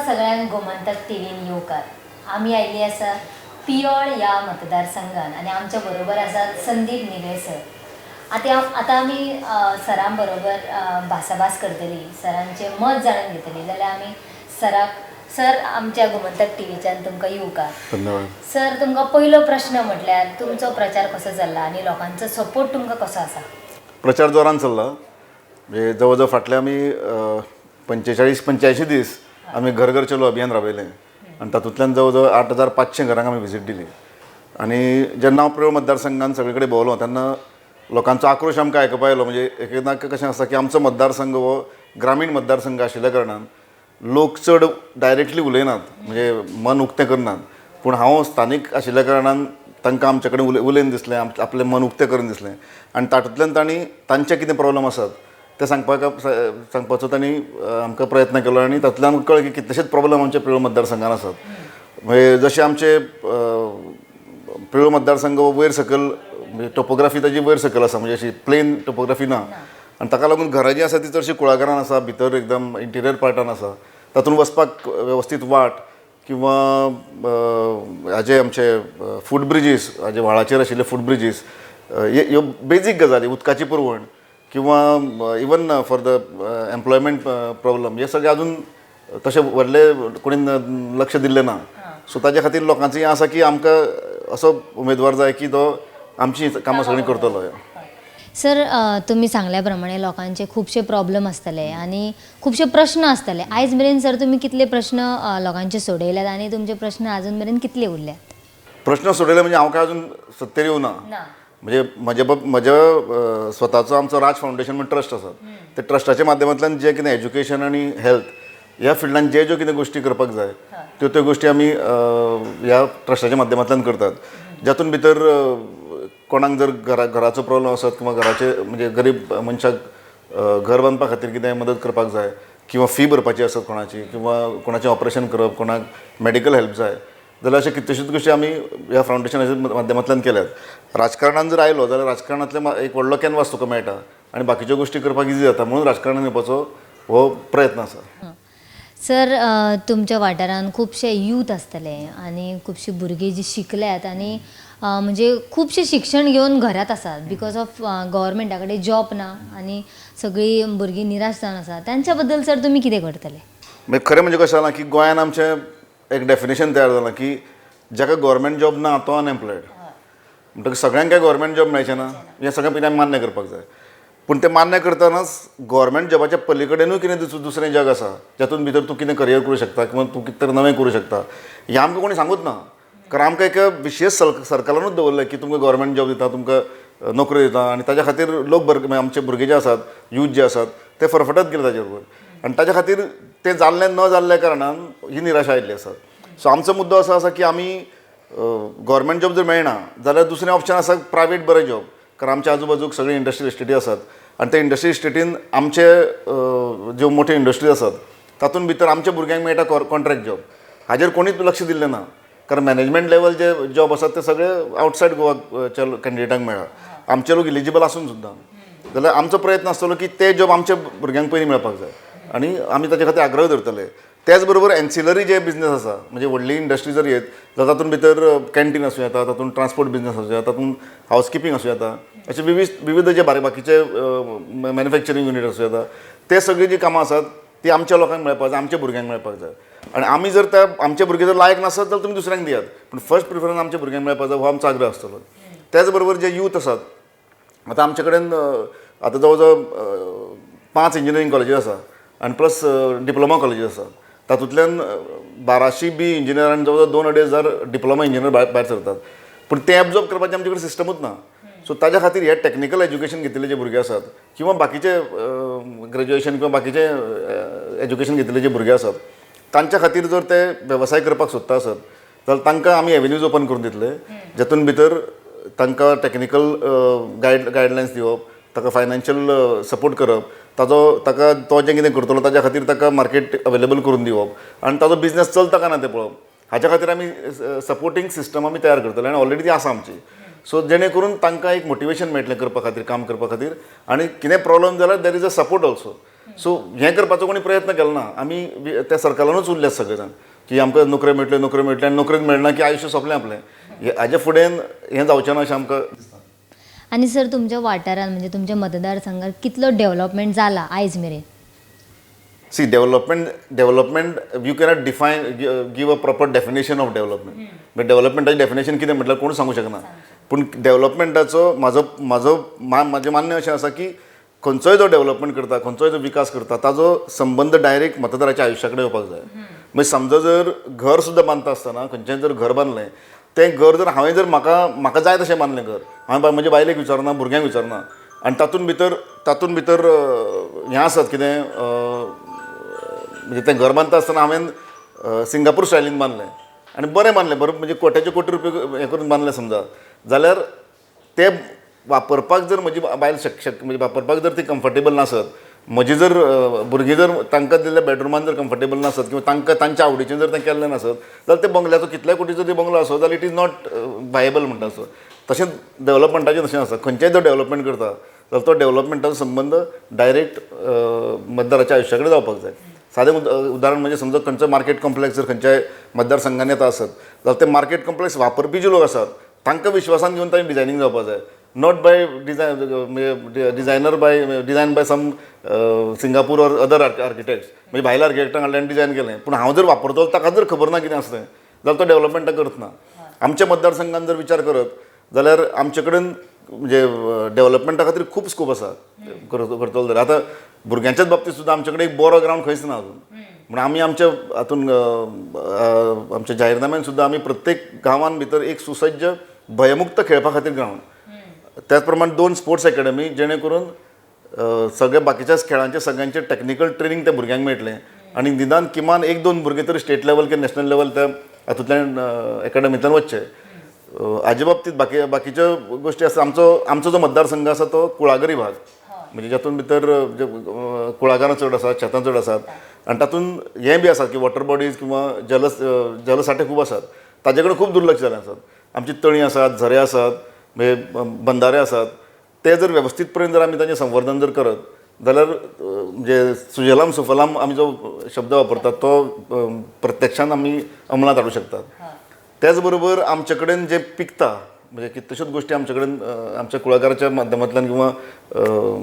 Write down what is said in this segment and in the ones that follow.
सगळ्यांक गोमंतक टीव्हीन येवकार. आमी आयिल्ली आसा पियोळ ह्या मतदारसंघान आनी आमच्या बरोबर आसात संदीप निळे सर. आतां आमी सरां बरोबर भासाभास करतली, सरांचें मत जाणून घेतली. जाल्यार आमी सर आमच्या गोमंतक टीव्हीच्यान तुमकां येवकार. धन्यवाद. सर, तुमकां पयलो प्रश्न म्हटल्यार तुमचो प्रचार कसो चल्ला आनी लोकांचो सपोर्ट तुमकां कसो आसा? प्रचार जोरान चल्ला. म्हणजे जवळ जवळ फाटले आमी 45-85 दीस आमी घर घर चलो अभियान राबयलें आनी तातूंतल्यान जवळ जवळ 8500 घरांक आमी विजीट दिली. आनी जेन्ना हांव पियोळ मतदारसंघान सगळे कडेन भोंवलो तेन्ना लोकांचो आक्रोश आमकां आयकुपा येयलो. म्हणजे एकदां कशें आसता की आमचो मतदारसंघ हो ग्रामीण मतदारसंघ आशिल्ल्या कारणान लोक चड डायरेक्टली उलयनात, म्हणजे मन उक्तें करनात. पूण हांव स्थानीक आशिल्ल्या कारणान तांकां आमचे कडेन उलयन दिसलें, आपलें मन उक्तें करून दिसलें. आनी तातूंतल्यान तांणी तांचे कितें प्रॉब्लम आसात ते सांगपाचो तांणी आमकां प्रयत्न केलो. आनी तातूंतल्यान कळ्ळें की कितलेशेच प्रॉब्लम आमचे पियोळ मतदारसंघान आसात. म्हणजे जशें आमचे पियोळ मतदारसंघ वयर सकयल म्हणजे टोपोग्राफी ताजी वयर सकयल आसा, म्हणजे अशी प्लेन टोपोग्राफी ना. आनी ताका लागून घरां जीं आसा ती चडशीं कुळागरान आसा, भितर एकदम इंटिरियर पार्टान आसा. तातूंत वचपाक वेवस्थीत वाट किंवा हाजे आमचे फूट ब्रिजीस, हाजे व्हाळाचेर आशिल्ले फूट ब्रिजीस, ह्यो बेजीक गजाली, उदकाची पुरवण किंवा even for the employment problem, हे सगळे अजून तशें व्हडले कोणी लक्ष दिल्लें ना. सो ताजे खातीर लोकांचें हें आसा की आमकां असो उमेदवार जाय की तो आमची कामां सगळीं करतलो. सर, तुम्ही सांगल्या प्रमाणे लोकांचे खुबशे प्रॉब्लेम आसतले आनी खुबशे प्रश्न आसतले. आयज मेरेन सर तुमी कितले प्रश्न लोकांचे सोडयल्यात आनी तुमचे प्रश्न अजून मेरेन कितले उरल्यात? प्रश्न सोडयले म्हणजे हांव काय अजून सत्तेर येवना. म्हणजे म्हज्या स्वताचो आमचो राज फावंडेशन म्हणून ट्रस्ट आसा. त्या ट्रस्टाच्या माध्यमांतल्यान जे कितें एज्युकेशन आनी हेल्थ ह्या फिल्डान ज्यो कितें गोश्टी करपाक जाय त्यो गोश्टी आमी ह्या ट्रस्टाच्या माध्यमांतल्यान करतात. जातून भितर कोणाक जर घराचो प्रॉब्लम आसत किंवा घराचे म्हणजे गरीब मनशाक घर बांदपा खातीर कितें मदत करपाक जाय किंवा फी भरपाची आसत कोणाची, किंवा कोणाचें ऑपरेशन करप, कोणाक मेडिकल हेल्प जाय, जाल्यार अशे कितल्योश्योच गोश्टी आमी ह्या फावंडेशनाच्या माध्यमांतल्यान केल्यात. राजकारणान जर आयलो जाल्यार राजकारणांतले एक व्हडलो कॅनवास तुका मेळटा आनी बाकीच्यो गोश्टी करपाक इजी जाता. म्हणून राजकारणान येवपाचो हो प्रयत्न आसा. सर, तुमच्या वाठारान खुबशे यूथ आसतले आनी खुबशीं भुरगीं जीं शिकल्यात आनी म्हणजे खुबशें शिक्षण घेवन घरात आसात बिकॉज ऑफ गव्हर्मेंटा कडेन जॉब ना आनी सगळीं भुरगीं निराश जावन आसा. तांच्या बद्दल सर तुमी कितें करतले? खरें म्हणजे कशें जालां की गोंयान आमचें एक डेफिनेशन तयार जालां की जाका गव्हर्मेंट जॉब ना तो अनएम्प्लॉयड. म्हणटकीर सगळ्यांक काय गव्हर्मेंट जॉब मेळचें ना हें सगळें पयलीं आमी मान्य करपाक जाय. पूण तें मान्य करतनाच गव्हर्मेंट जॉबाच्या पलीकडेनूय कितें दुसरें जग आसा जातून भितर तूं कितें करियर करूं शकता किंवा तूं कितें तरी नवें करूं शकता. हें आमकां कोणी सांगूच ना. कारण आमकां एक विशेश सरकारानूच दवरलें की तुमकां गव्हर्मेंट जॉब दिता, तुमकां नोकरी दिता. आनी ताच्या खातीर लोक आमचे भुरगे जे आसात, यूथ जे आसात ते फरफटत गेले ताचे बरोबर. आनी ताच्या खातीर तें जाल्लें न जाल्ल्या कारणान ही निराशा आयिल्ली आसा. सो आमचो मुद्दो असो आसा की आमी गव्हर्मेंट जॉब जर मेळना जाल्यार दुसरें ऑप्शन आसा प्रायवेट बरें जॉब. कारण आमच्या आजूबाजूक सगळी इंडस्ट्रियल इस्टेटी आसात आनी त्या इंडस्ट्रियल इस्टेटीन आमचे ज्यो मोठ्यो इंडस्ट्रीज आसात तातूंत भितर आमच्या भुरग्यांक मेळटा कॉन्ट्रॅक्ट जॉब. हाजेर कोणीच लक्ष दिल्लें ना. कारण मॅनेजमेंट लेवल जे जॉब आसात ते सगळे आवटसायड गोवाच्या कॅन्डिडेटांक मेळ्ळा, आमचे लोक इलिजिबल आसून सुद्दां. जाल्यार आमचो प्रयत्न आसतलो की ते जॉब आमच्या भुरग्यांक पयलीं मेळपाक जाय आनी आमी ताचे खातीर आग्रह धरतले. त्याच बरोबर एन्सिलरी जे बिझनेस आसा, म्हणजे व्हडली इंडस्ट्री जर येत जाल्यार तातूंत भितर कॅन्टीन आसूं येता, तातूंत ट्रान्सपोर्ट बिझनेस आसूं येता, तातूंत हावजकिपींग आसूं येता, अशे विविध जे बाकीचे मॅन्युफॅक्चरींग युनीट आसूं येता, ते सगळीं जीं कामां आसात ती आमच्या लोकांक मेळपाक जाय, आमच्या भुरग्यांक मेळपाक जाय. आनी आमी जर त्या आमचे भुरगे जर लायक नासत जाल्यार तुमी दुसऱ्यांक दियात, पूण फर्स्ट प्रिफरन्स आमच्या भुरग्यांक मेळपाक जाय हो आमचो आग्रह आसतलो. त्याच बरोबर जे यूथ आसात, आतां आमचे कडेन आतां जवळ जवळ 5 इंजिनियरींग कॉलेजीस आसा आनी प्लस डिप्लोमा कॉलेजीस आसा. तातूंतल्यान 1200 बी इंजिनियर आनी जवळ जवळ 2-2.5 डिप्लोमा इंजिनियर भायर सरतात. पूण ते एब्जॉर्ब करपाचें आमचे कडेन सिस्टमूच ना. सो ताच्या खातीर हे टॅक्निकल एज्युकेशन घेतिल्ले जे भुरगे आसात किंवा बाकीचे ग्रॅज्युएशन किंवा बाकीचे एज्युकेशन घेतिल्ले जे भुरगे आसात तांच्या खातीर जर ते वेवसाय करपाक सोदता आसत जाल्यार तांकां आमी एवेन्यूज ओपन करून दितले, जातून भितर तांकां टॅक्निकल गायडलायन्स दिवप, ताका फायनान्शियल सपोर्ट करप, ताका तो जें कितें करतलो ताच्या खातीर ताका मार्केट अवेलेबल करून दिवप आनी ताजो बिझनस चलता काय ना तें पळोवप. हाच्या खातीर आमी सपोर्टींग सिस्टम आमी तयार करतले आनी ऑलरेडी ती आसा आमची. सो जेणे करून तांकां एक मोटिवेशन मेळटलें करपा खातीर, काम करपा खातीर. आनी कितें प्रॉब्लम जाल्यार there is a support also. So हें करपाचो कोणी प्रयत्न केलो ना. आमी त्या सर्कलानूच उरले सगळे जाण की आमकां नोकऱ्यो मेळटल्यो आनी नोकऱ्योच मेळना की आयुश्य सोंपलें आपलें. हाजे फुडें हें जावचें ना अशें आमकां दिसता. आणि सर तुमच्या वाठारांत म्हणजे तुमच्या मतदारसंघात कितलो डेव्हलपमेंट जाला आयज मेरेन? See development you cannot define give a proper definition of development. म्हणजे डेव्हलपमेंटाचें डेफिनेशन कितें म्हटल्यार कोण सांगूं शकना. पूण डेव्हलपमेंटाचो म्हजें मान्य अशें आसा की खंयचोय जो डेव्हलपमेंट करता, खंयचोय जो विकास करता, ताजो संबंध डायरेक्ट मतदाराच्या आयुश्या कडेन येवपाक जाय. म्हणजे समजा जर घर सुद्दां बांदता आसतना खंयचेंय जर घर बांदलें, तें घर जर हांवें जर म्हाका जाय तशें बांदलें घर, हांवें म्हज्या बायलेक विचारना, भुरग्यांक विचारना, आनी तातूंत भितर हें आसत कितें म्हणजे तें घर बांदता आसतना हांवें सिंगापूर स्टायलीन बांदलें आनी बरें बांदलें, बरें म्हणजे कोट्याचे कोटी रुपया हें करून बांदलें समजा, जाल्यार तें वापरपाक जर म्हजी बायल म्हणजे वापरपाक जर ती कम्फर्टेबल नासत, म्हजी जर भुरगीं जर तांकां दिल्ल्या बेडरुमान जर कम्फर्टेबल नासत किंवा तांकां तांच्या आवडीचें जर तें केल्लें नासत, जाल्यार ते बंगल्याचो कितल्याय कोटीचो जर बंगलो आसत जाल्यार इट इज नॉट वायबल म्हणटा सो. तशेंच डेव्हलपमेंटाचें तशें आसा. खंयचेय जर डेव्हलपमेंट करता जाल्यार तो डेव्हलपमेंटाचो संबंध डायरेक्ट मतदाराच्या आयुश्या कडेन जावपाक जाय. सादें उदाहरण म्हणजे समजा खंयचो मार्केट कॉम्प्लेक्स जर खंयच्याय मतदारसंघान येता आसत जाल्यार ते मार्केट कॉम्प्लेक्स वापरपी जे लोक आसात तांकां विश्वासान घेवन तांणी डिझायनींग जावपाक जाय. Not by design by some Singapore or other architects. म्हणजे भायल्या आर्किटेक्टांक हाडलें आनी डिझायन केलें, पूण हांव जर वापरतलो ताका जर खबर ना कितें आसलें जाल्यार तो डेव्हलपमेंटाक करतना. आमच्या मतदारसंघान जर विचार करत जाल्यार आमचे कडेन म्हणजे डेव्हलपमेंटा खातीर खूब स्कोप आसा करतलो जाल्यार. आतां भुरग्यांच्याच बाबतींत सुद्दां आमचे कडेन एक बरो ग्रावंड खंयच ना अजून. म्हण आमी आमच्या हातून आमच्या जाहीरनाम्यान सुद्दां आमी प्रत्येक गांवांत भितर एक सुसज्ज भयमुक्त खेळपा खातीर ग्रावंड, त्याच प्रमाण 2 स्पोर्ट्स अकॅडमी, जेणे करून सगळ्या बाकीच्या खेळांचे सगळ्यांचे टॅक्निकल ट्रेनिंग त्या भुरग्यांक मेळटलें आनी निदान किमान 1-2 भुरगे तरी स्टेट लेवल किंवा नॅशनल लेवल त्या हातूंतल्यान अकॅडमींतल्यान वचचे. हाजे बाबतींत बाकीच्यो गोश्टी आसा. आमचो जो मतदारसंघ आसा तो कुळागरी भाग, म्हणजे जातून भितर कुळागरां चड आसात, शेतां चड आसात आनी तातूंत हें बी आसा की वॉटर बॉडीज किंवा जलसाठे खूब आसात, ताजे कडेन खूब दुर्लक्ष जाल्लें आसात. आमची तळीं आसात, झरे आसात, म्हणजे बंधारे आसात, ते जर वेवस्थीतपणे जर आमी ताचें संवर्धन जर करत जाल्यार म्हणजे सुजलाम सुफलाम आमी जो शब्द वापरतात तो प्रत्यक्षान आमी अंमलांत हाडूंक शकतात. त्याच बरोबर आमचे कडेन जें पिकता म्हणजे कितल्योश्योच गोश्टी आमचे कडेन आमच्या कुळागराच्या माध्यमांतल्यान किंवा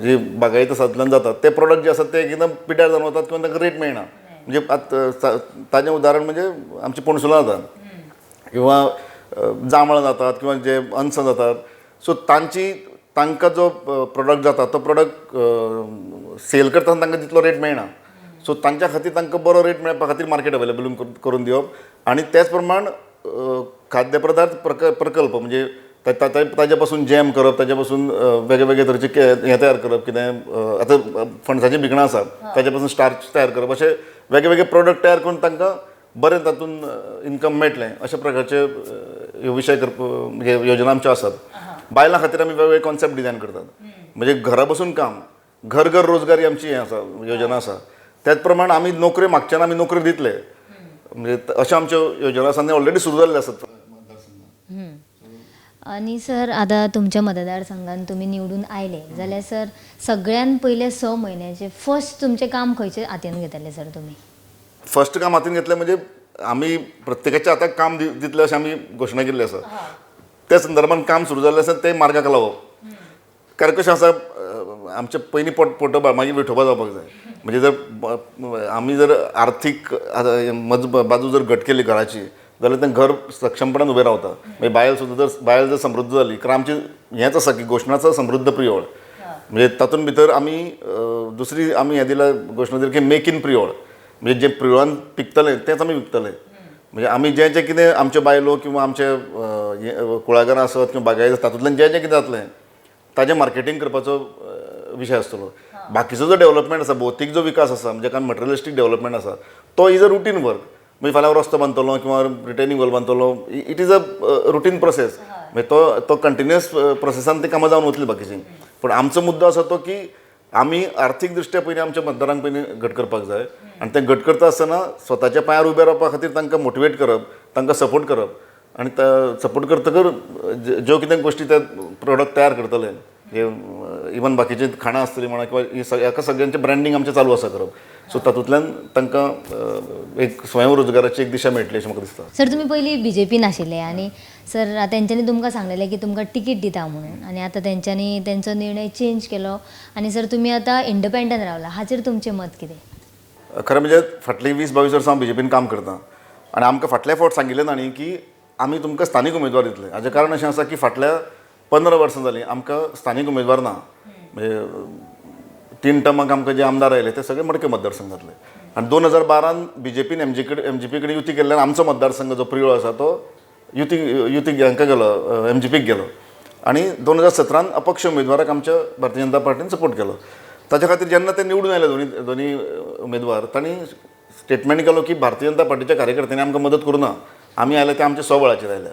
जी बागायती साधनांतल्यान जातात, ते प्रॉडक्ट जे आसात ते एकदम पिड्यार जावन वतात किंवा तांकां रेट मेळना. म्हणजे ताजें उदाहरण म्हणजे आमची पणसुलां जातात किंवा जांबळ जातात किंवा जे अनस जातात. सो तांकां जो प्रॉडक्ट जाता तो प्रॉडक्ट सेल करतना तांकां तितलो रेट मेळना. सो तांच्या खातीर तांकां बरो रेट मेळपा खातीर मार्केट अवेलेबल करून दिवप आनी तेच प्रमाण खाद्य पदार्थ प्रकल्प म्हणजे ताजे पासून जॅम करप, ताजे पासून वेगळे वेगळे तरेचे हें तयार करप, कितें आतां फणसाचीं भिकणां आसात ताजे पासून स्टार्च तयार करप, अशे वेगळे वेगळे प्रॉडक्ट तयार करून तांकां बरें तातूंत इन्कम मेळटलें अशा प्रकारचे विशय म्हणजे योजना आमच्यो आसात. बायलां खातीर आमी वेगवेगळे कॉन्सेप्ट डिझायन करतात. म्हणजे घरा बसून काम, घर घर रोजगारी आमची हें आसा, योजना आसा. त्याच प्रमाण आमी नोकऱ्यो मागच्यांना आमी नोकऱ्यो दितले, म्हणजे अशा आमच्यो योजना आसा आनी ऑलरेडी सुरू जाल्ल्यो आसात. आणि सर आतां तुमच्या मतदारसंघान तुमी निवडून आयले जाल्यार सर सगळ्यान पयले 6 म्हयन्याचे फर्स्ट तुमचें काम खंयचे हातीन घेतले सर तुमी? फर्स्ट काम हातीन घेतलें म्हणजे आमी प्रत्येकाचें आतां काम दितलें अशें आमी घोशणा केल्ली आसा. त्या संदर्भान काम सुरू जाल्लें आसा तें मार्गाक लावप. कारण कशें आसा आमचें पयलीं पोटोवपा मागीर विठोबा जावपाक जाय. म्हणजे जर आमी जर आर्थीक बाजू जर घट केली घराची जाल्यार तें घर सक्षमपणान उबें रावता. मागीर बायल जर समृद्ध जाली कारण आमची हेंच आसा की घोशणाचो समृद्ध प्रियोळ. म्हणजे तातूंत भितर आमी दुसरी आमी हें दिला घोशणा दिली की मेक इन प्रियोळ. म्हणजे जें प्रियोळान पिकतलें तेंच आमी विकतले. म्हणजे आमी जें जें कितें आमच्यो बायलो किंवा आमचे कुळागरां आसत किंवा बागायती तातूंतल्यान जें जें कितें जातलें ताजें मार्केटींग करपाचो विशय आसतलो. बाकीचो जो डेव्हलपमेंट आसा, भौतीक जो विकास आसा म्हणजे काय मटेरियलिस्टीक डेव्हलपमेंट आसा तो इज अ रुटीन वर्क. म्हणजे फाल्यां रस्तो बांदतलो किंवा रिटेनिंग वॉल बांदतलो, it is a routine process. म्हणजे तो कंटिन्युअस प्रोसेसान ती कामां जावन वतली बाकीची. पूण आमचो मुद्दो आसा तो की आमी आर्थीक दृश्ट्या पयलीं आमच्या मतदारांक पयलीं घट करपाक जाय आनी तें घट करता आसतना स्वताच्या पांयार उबे रावपा खातीर तांकां मोटिवेट करप, तांकां सपोर्ट करप आनी सपोर्ट करतकर ज्यो कितें गोश्टी ते प्रॉडक्ट तयार करतले, हे इवन बाकीचे खाणां आसतलीं म्हणा किंवा ही हाका सगळ्यांचें ब्रँडींग आमचें चालू आसा करप. सो तातूंतल्यान तांकां एक स्वयंरोजगाराची एक दिशा मेळटली अशें म्हाका दिसता. सर तुमी पयलीं BJPन आशिल्ले आनी सर तेंच्यांनी तुमकां सांगलेलें की तुमकां तिकीट दिता म्हणून आनी आतां तेंच्यांनी तेंचो निर्णय चेंज केलो आनी सर तुमी आतां इंडिपेंडंट रावला. हाचेर तुमचें मत कितें? खरें म्हणजे फाटलीं 20-22 वर्सां हांव BJPन काम करतां आनी आमकां फाटल्या फावट सांगिल्लें तांणी की आमी तुमकां स्थानीक उमेदवार दितले. हाजें कारण अशें आसा की फाटल्या 15 वर्सां जालीं आमकां स्थानीक उमेदवार ना. म्हणजे 3 टर्माक आमकां जे आमदार आयले ते सगळे मडके मतदारसंघातले आनी 2012 BJPन MGP कडेन युती केल्ल्यान आमचो मतदारसंघ जो प्रियो आसा तो युतीक हांकां गेलो, MGPक गेलो आनी 2017 अपक्ष उमेदवाराक आमच्या भारतीय जनता पार्टीन सपोर्ट केलो. ताच्या खातीर जेन्ना ते निवडून आयले दोनी उमेदवार तांणी स्टेटमेंट केलो की भारतीय जनता पार्टीच्या कार्यकर्त्यांनी आमकां मदत करूं ना, आमी आयले ते आमच्या स्वबळाचेर आयल्या.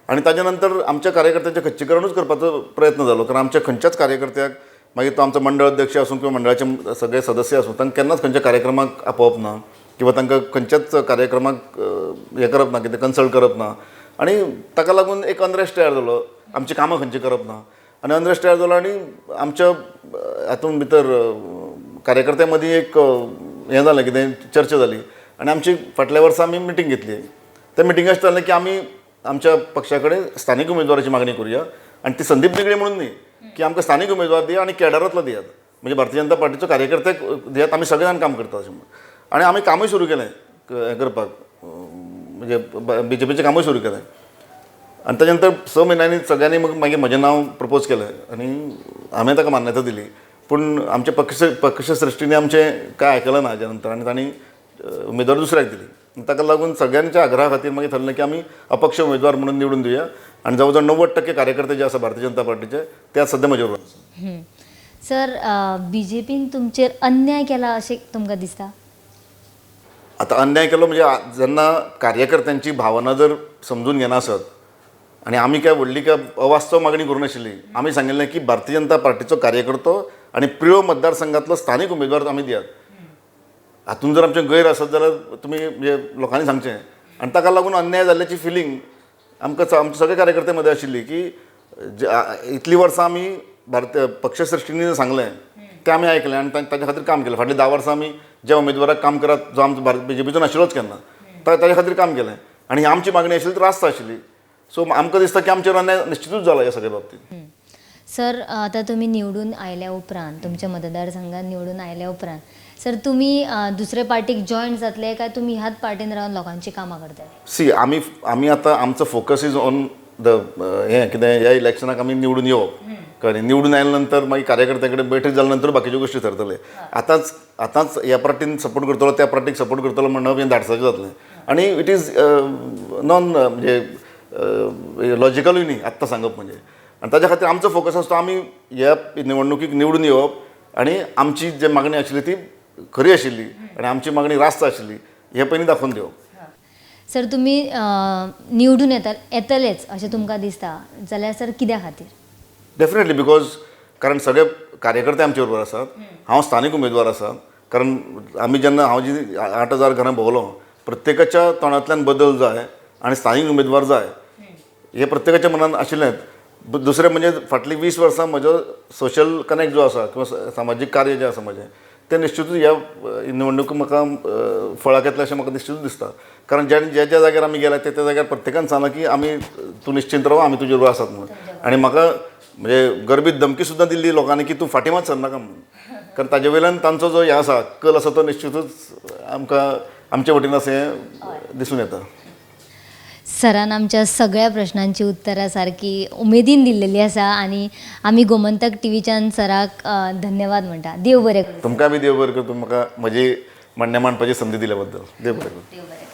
आनी ताच्या नंतर आमच्या कार्यकर्त्यांचें खच्चीकरणूच करपाचो प्रयत्न जालो, कारण आमच्या खंयच्याच कार्यकर्त्याक मागीर तो आमचो मंडळ अध्यक्ष आसूं किंवा मंडळाचे सगळे सदस्य आसूं तांकां केन्नाच खंयच्या कार्यक्रमाक आपोवप ना किंवा तांकां खंयच्याच कार्यक्रमाक हें करप ना, कितें कन्सल्ट करप ना. आनी ताका लागून एक अनरेस्ट तयार जालो, आमची कामां खंयची करप ना आनी अनरेस्ट तयार जालो आनी आमच्या हातूंत भितर कार्यकर्त्यां मदीं एक हें जालें, कितें चर्चा जाली आनी आमची फाटल्या वर्सा आमी मिटींग घेतली. त्या मिटिंगाक जालें की आमी आमच्या पक्षा कडेन स्थानीक उमेदवाराची मागणी करुया आनी ती संदीप निगळे म्हणून न्ही की आमकां स्थानीक उमेदवार दिया आनी कॅडरांतलो दियात, म्हणजे भारतीय जनता पार्टीचो कार्यकर्त्याक दियात, आमी सगळे जाण काम करता अशें म्हणून. आनी आमी कामूय सुरू केलें हें करपाक, म्हणजे BJPचें कामूय सुरू केलें आनी ताच्या नंतर 6 म्हयन्यांनी सगळ्यांनी मागीर म्हजें नांव प्रपोज केलें आनी हांवें ताका मान्यता दिली. पूण आमच्या पक्ष सृश्टीने आमचें कांय आयकलें ना हाच्या नंतर आनी तांणी उमेदवार दुसऱ्याक दिली. ताका लागून सगळ्यांच्या आग्रहा खातीर मागीर थारलें की आमी अपक्ष उमेदवार म्हणून निवडून दिवया आनी जवळ जवळ 90% कार्यकर्ते जे आसा भारतीय जनता पार्टीचे ते आज सध्या म्हजे बरोबर आसा. सर BJPन तुमचेर अन्याय केला अशें तुमकां दिसता? आतां अन्याय केलो म्हणजे जेन्ना कार्यकर्त्यांची भावना जर समजून घेनासत आनी आमी काय व्हडली काय अवास्तव मागणी करूं नाशिल्ली. आमी सांगिल्लें की भारतीय जनता पार्टीचो कार्यकर्तो आनी प्रियो मतदारसंघातलो स्थानीक उमेदवार आमी दियात. हातून जर आमचें गैर आसत जाल्यार तुमी म्हणजे लोकांनी सांगचें. आनी ताका लागून अन्याय जाल्ल्याची फिलींग आमकां आमचे सगळे कार्यकर्ते मदें आशिल्ली की इतलीं वर्सां आमी भारतीय पक्षश्रेश्ठींनी सांगलें तें आमी आयकलें आनी ताच्या खातीर काम केलें. फाटलीं 10 वर्सां आमी ज्या उमेदवाराक काम करात जो आमचो BJPचो नाशिल्लोच केन्ना, ताच्या खातीर काम केलें आनी ही आमची मागणी आशिल्ली ती रास्त आशिल्ली. सो आमकां दिसता की आमचेर अन्याय निश्चितूच जाला ह्या सगळ्या बाबतींत. सर आतां तुमी निवडून आयल्या उपरांत तुमच्या मतदारसंघात निवडून आयल्या उपरांत सर तुमी दुसरे पार्टीक जॉयन जातले काय तुमी ह्याच पार्टीन रावन लोकांची कामां करतले? सी आमी आतां आमचो फोकस इज ऑन द हें कितें ह्या इलेक्शनाक आमी निवडून येवप. कळ्ळें? निवडून आयल्या नंतर मागीर कार्यकर्त्यां कडेन बैठक जाल्या नंतर बाकीच्यो गोश्टी ठरतले. आतांच ह्या पार्टीन सपोर्ट करतलो त्या पार्टीक सपोर्ट करतलो म्हणप हें धाडसाचें जातलें आनी इट इज नॉन म्हणजे लॉजिकलूय न्ही आत्तां सांगप म्हणजे. आनी ताच्या खातीर आमचो फोकस आसता आमी ह्या निवडणुकीक निवडून येवप आनी आमची जी मागणी आशिल्ली ती खरी आशिल्ली आनी आमची मागणी रास्त आशिल्ली हें पयलीं दाखोवन दिवप. सर तुमी निवडून येतलेच अशें तुमकां दिसता जाल्यार सर कित्या खातीर? डेफिनेटली बिकॉज कारण सगळे कार्यकर्ते आमचे बरोबर आसात. हांव स्थानीक उमेदवार आसा. कारण आमी जेन्ना हांव जी 8,000 घरां भोंवलो प्रत्येकाच्या तोंडांतल्यान बदल जाय आनी स्थानीक उमेदवार जाय हें प्रत्येकाच्या मनान आशिल्लेंच. दुसरें म्हणजे फाटलीं 20 वर्सां म्हजो सोशल कनेक्ट जो आसा किंवा सामाजीक कार्य जें आसा म्हजें तें निश्चितूच ह्या निवडणुकीक म्हाका फळाक येतलें अशें म्हाका निश्चितूच दिसता. कारण ज्या जाग्यार आमी गेल्या त्या जाग्यार प्रत्येकान सांगलां की आमी तूं निश्चिंत राव आमी तुजे बरोबर आसात म्हणून. आनी म्हाका म्हणजे गर्बीत धमकी सुद्दां दिल्ली लोकांनी की तूं फाटीं मात सरनाका म्हणून. कारण ताजे वयल्यान तांचो जो हें आसा कल आसा तो निश्चितूच आमकां आमचे वटेन अशें दिसून येता. सरान आमच्या सगळ्या प्रश्नांची उत्तरां सारकी उमेदीन दिल्लेली आसा आनी आमी गोमंतक टीव्हीच्यान सराक धन्यवाद म्हणटा. देव बरें करूं. तुमकां बी देव बरें करूं. म्हाका म्हजी म्हणणें मांडपाची संदी दिल्या बद्दल देव बरें करूं. देव बरें.